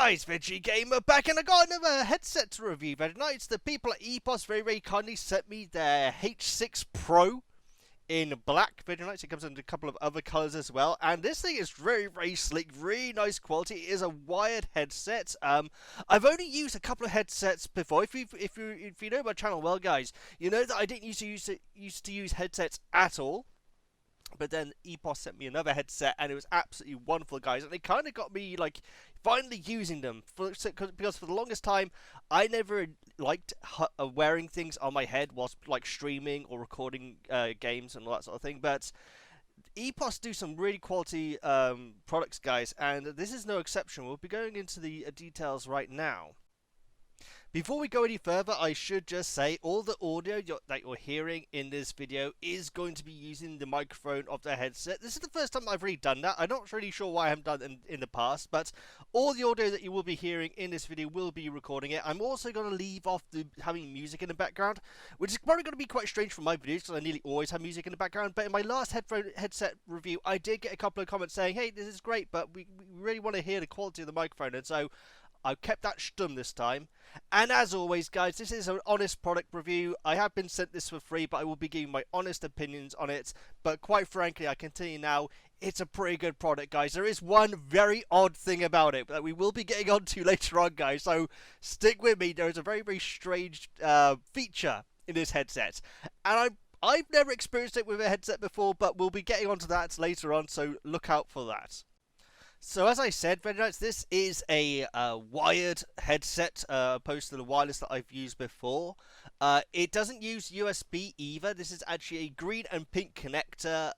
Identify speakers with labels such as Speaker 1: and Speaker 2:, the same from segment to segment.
Speaker 1: Guys, Veggie Gamer back, and I got another headset to review. But tonight, the people at Epos very kindly sent me their H6Pro in black. Very nice. It comes in a couple of other colors as well, and this thing is very sleek, really nice quality. It is a wired headset. I've only used a couple of headsets before. If you know my channel well, guys, you know that I didn't used to use headsets at all. But then Epos sent me another headset, and it was absolutely wonderful, guys. And it kind of got me like finally using them because for the longest time I never liked wearing things on my head whilst like streaming or recording games and all that sort of thing. But Epos do some really quality products, guys, and this is no exception. We'll be going into the details right now. Before we go any further, I should just say all the audio that you're hearing in this video is going to be using the microphone of the headset. This is the first time I've really done that. I'm not really sure why I haven't done it in the past, but all the audio that you will be hearing in this video will be recording it. I'm also going to leave off having music in the background, which is probably going to be quite strange for my videos because I nearly always have music in the background. But in my last headset review, I did get a couple of comments saying, hey, this is great, but we really want to hear the quality of the microphone, and so I've kept that stum this time. And as always, guys, this is an honest product review. I have been sent this for free, but I will be giving my honest opinions on it. But quite frankly, I can tell you now, it's a pretty good product, guys. There is one very odd thing about it that we will be getting onto later on, guys. So stick with me. There is a very strange feature in this headset. And I've never experienced it with a headset before, but we'll be getting onto that later on, so look out for that. So as I said, this is a wired headset opposed to the wireless that I've used before. It doesn't use USB either. This is actually a green and pink connector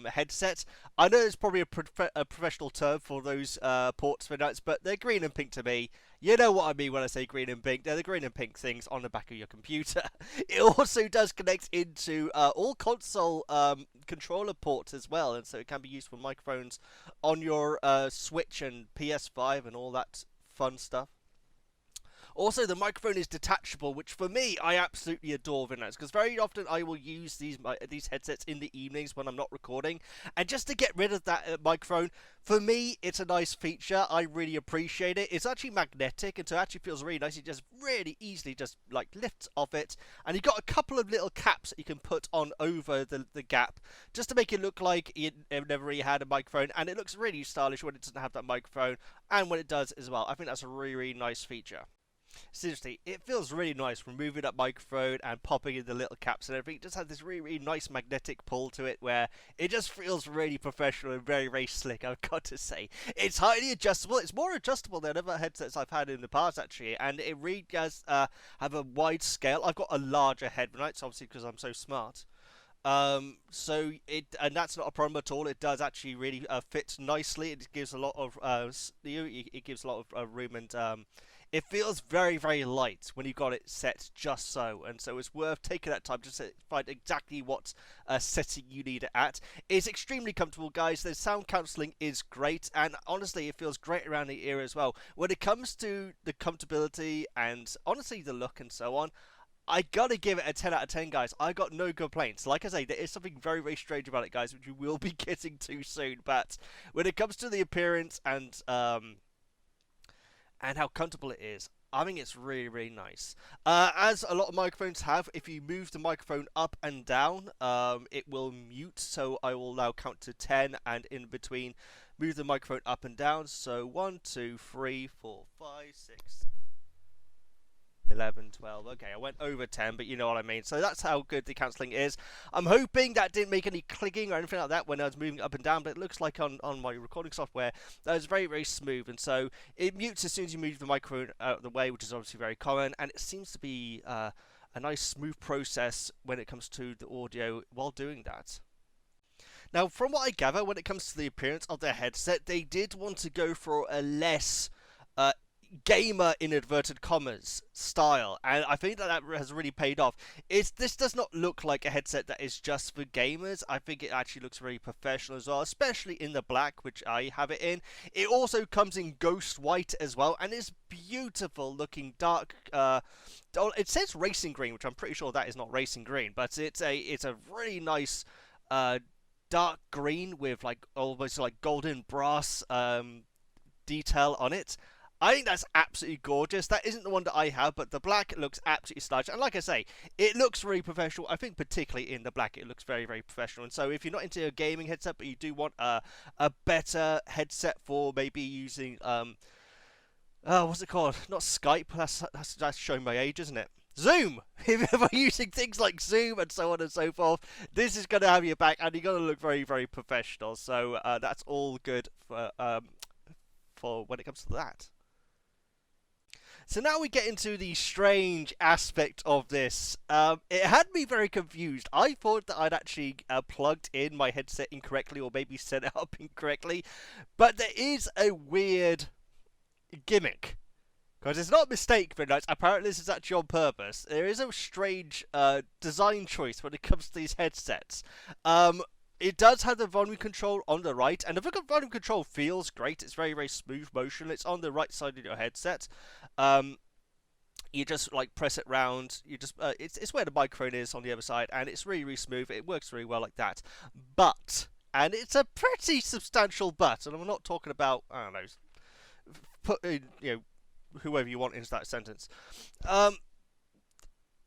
Speaker 1: headset. I know it's probably a professional term for those ports, but they're green and pink to me. You know what I mean when I say green and pink. They're the green and pink things on the back of your computer. It also does connect into all console controller ports as well, and so it can be used for microphones on your Switch and PS5 and all that fun stuff. Also, the microphone is detachable, which for me, I absolutely adore, because very often I will use these headsets in the evenings when I'm not recording, and just to get rid of that microphone, for me, it's a nice feature. I really appreciate it. It's actually magnetic, and so it actually feels really nice. It just really easily just like lifts off it, and you've got a couple of little caps that you can put on over the gap, just to make it look like it never really had a microphone, and it looks really stylish when it doesn't have that microphone, and when it does as well. I think that's a really nice feature. Seriously, it feels really nice removing that microphone and popping in the little caps and everything. It just has this really nice magnetic pull to it where it just feels really professional and very slick, I've got to say. It's highly adjustable. It's more adjustable than other headsets I've had in the past, actually, and it really does have a wide scale. I've got a larger head, right? So obviously because I'm so smart. And that's not a problem at all. It does actually really fit nicely. It gives a lot of it gives a lot of room, and it feels very light when you got it set just so, and so it's worth taking that time to find exactly what setting you need it at. It's extremely comfortable, guys. The sound cancelling is great, and honestly, it feels great around the ear as well. When it comes to the comfortability and honestly the look and so on, I gotta give it a 10 out of 10, guys. I got no complaints. Like I say, there is something very strange about it, guys, which we will be getting to soon. But when it comes to the appearance and how comfortable it is, I think it's really nice. As a lot of microphones have, if you move the microphone up and down, it will mute. So I will now count to 10, and in between, move the microphone up and down. So 1, 2, 3, 4, 5, 6. 11, 12. Okay, I went over 10, but you know what I mean. So that's how good the cancelling is. I'm hoping that didn't make any clicking or anything like that when I was moving up and down, but it looks like on my recording software that was very smooth, and so it mutes as soon as you move the microphone out of the way, which is obviously very common, and it seems to be a nice smooth process when it comes to the audio while doing that. Now, from what I gather, when it comes to the appearance of their headset, they did want to go for a less gamer in inverted commas style, and I think that has really paid off. This does not look like a headset that is just for gamers. I think it actually looks really professional as well, especially in the black, which I have it in. It also comes in ghost white as well, and it's beautiful looking dark. It says racing green, which I'm pretty sure that is not racing green, but it's a really nice dark green with like almost like golden brass detail on it. I think that's absolutely gorgeous. That isn't the one that I have, but the black looks absolutely stylish. And like I say, it looks very professional. I think particularly in the black, it looks very, very professional. And so if you're not into a gaming headset, but you do want a better headset for maybe using what's it called? Not Skype. That's showing my age, isn't it? Zoom! If you're using things like Zoom and so on and so forth, this is going to have your back, and you're going to look very, very professional. So that's all good for when it comes to that. So now we get into the strange aspect of this. It had me very confused. I thought that I'd actually plugged in my headset incorrectly, or maybe set it up incorrectly, but there is a weird gimmick. Because it's not a mistake, Midnights. Apparently this is actually on purpose. There is a strange design choice when it comes to these headsets. It does have the volume control on the right, and the volume control feels great. It's very, very smooth motion. It's on the right side of your headset. You just like press it round. You just it's where the microphone is on the other side, and it's really, really smooth. It works really well like that. But, and it's a pretty substantial but, and I'm not talking about, I don't know, put whoever you want into that sentence.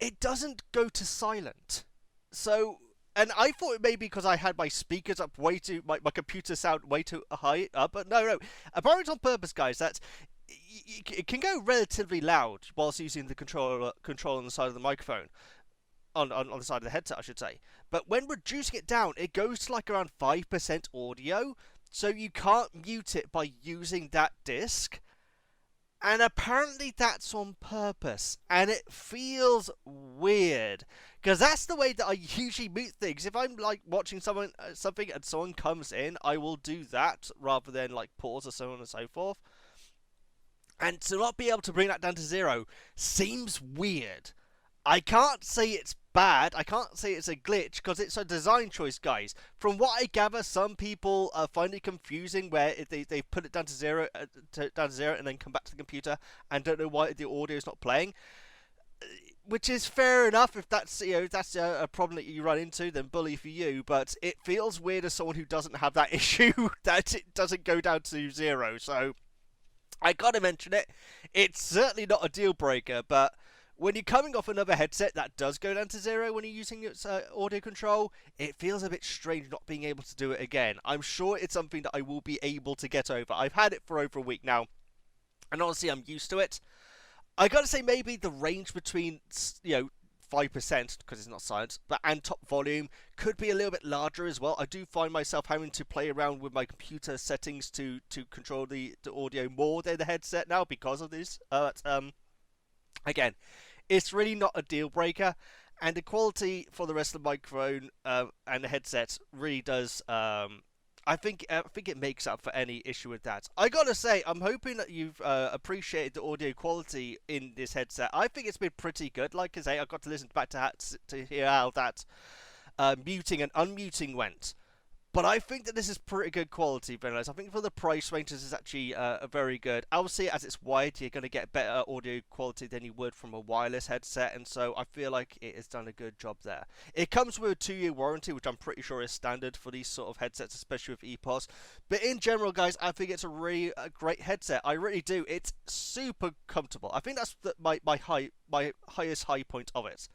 Speaker 1: It doesn't go to silent. So, and I thought it may be because I had my speakers up way too, my computer sound way too high up, but no. Apparently it's on purpose, guys. That it can go relatively loud whilst using the control on the side of the microphone. On the side of the headset, I should say. But when reducing it down, it goes to like around 5% audio. So you can't mute it by using that disc. And apparently that's on purpose, and it feels weird, because that's the way that I usually mute things. If I'm like watching something and someone comes in, I will do that rather than like pause or so on and so forth. And to not be able to bring that down to 0 seems weird. I can't say it's bad. I can't say it's a glitch, because it's a design choice, guys. From what I gather, some people find it confusing where if they put it down to 0, and then come back to the computer and don't know why the audio is not playing. Which is fair enough. If that's that's a problem that you run into, then bully for you. But it feels weird as someone who doesn't have that issue that it doesn't go down to 0. So I gotta mention it. It's certainly not a deal breaker, but when you're coming off another headset that does go down to 0 when you're using its audio control, it feels a bit strange not being able to do it again. I'm sure it's something that I will be able to get over. I've had it for over a week now, and honestly, I'm used to it. I gotta say, maybe the range between 5%, because it's not silent, and top volume could be a little bit larger as well. I do find myself having to play around with my computer settings to control the audio more than the headset now because of this. Again, it's really not a deal breaker, and the quality for the rest of the microphone and the headset really does. I think it makes up for any issue with that. I gotta say, I'm hoping that you've appreciated the audio quality in this headset. I think it's been pretty good. Like I say, I got to listen back to hear how that muting and unmuting went. But I think that this is pretty good quality, Vanillas. I think for the price range, this is actually very good. Obviously, as it's wired, you're going to get better audio quality than you would from a wireless headset, and so I feel like it has done a good job there. It comes with a 2-year warranty, which I'm pretty sure is standard for these sort of headsets, especially with Epos. But in general, guys, I think it's a really great headset. I really do. It's super comfortable. I think that's my highest high point of it.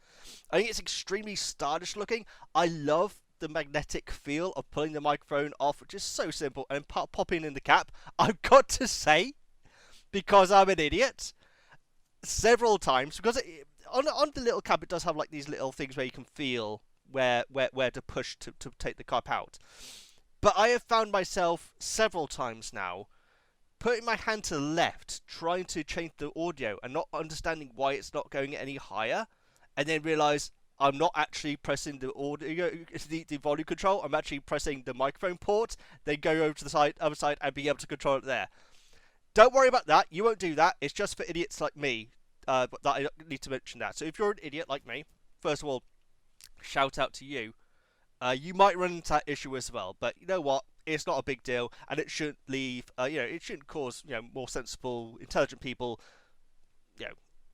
Speaker 1: I think it's extremely stylish looking. I love the magnetic feel of pulling the microphone off, which is so simple, and popping in the cap. I've got to say, because I'm an idiot, several times, because on the little cap it does have like these little things where you can feel where to push to take the cap out. But I have found myself several times now putting my hand to the left, trying to change the audio and not understanding why it's not going any higher, and then realise I'm not actually pressing the audio, the volume control. I'm actually pressing the microphone port, then go over to the other side, and be able to control it there. Don't worry about that. You won't do that. It's just for idiots like me. But that I need to mention that. So if you're an idiot like me, first of all, shout out to you. You might run into that issue as well. But you know what? It's not a big deal, and it shouldn't leave. It shouldn't cause more sensible, intelligent people,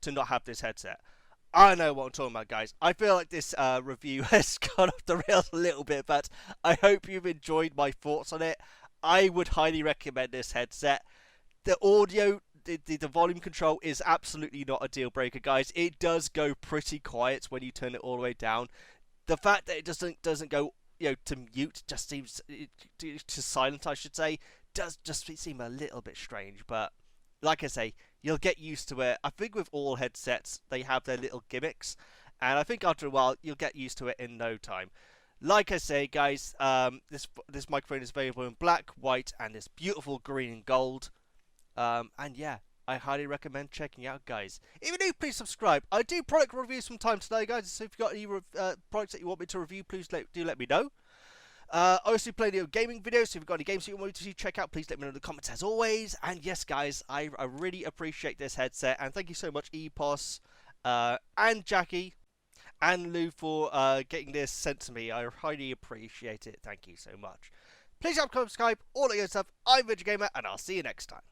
Speaker 1: to not have this headset. I know what I'm talking about, guys. I feel like this review has gone off the rails a little bit, but I hope you've enjoyed my thoughts on it. I would highly recommend this headset. The audio the volume control is absolutely not a deal breaker, guys. It does go pretty quiet when you turn it all the way down. The fact that it doesn't go, to mute, just seems to silent, I should say, does just seem a little bit strange. But like I say, you'll get used to it. I think with all headsets, they have their little gimmicks, and I think after a while, you'll get used to it in no time. Like I say, guys, this microphone is available in black, white, and this beautiful green and gold. And yeah, I highly recommend checking out, guys. If you're new, please subscribe. I do product reviews from time to time, guys. So if you've got any products that you want me to review, please do let me know. I also play the gaming videos, so if you've got any games that you want me to check out, please let me know in the comments as always. And yes, guys, I really appreciate this headset, and thank you so much, Epos, and Jackie, and Lou for getting this sent to me. I highly appreciate it. Thank you so much. Please subscribe, all that good stuff. I'm VEGGIEKNIGHTS, and I'll see you next time.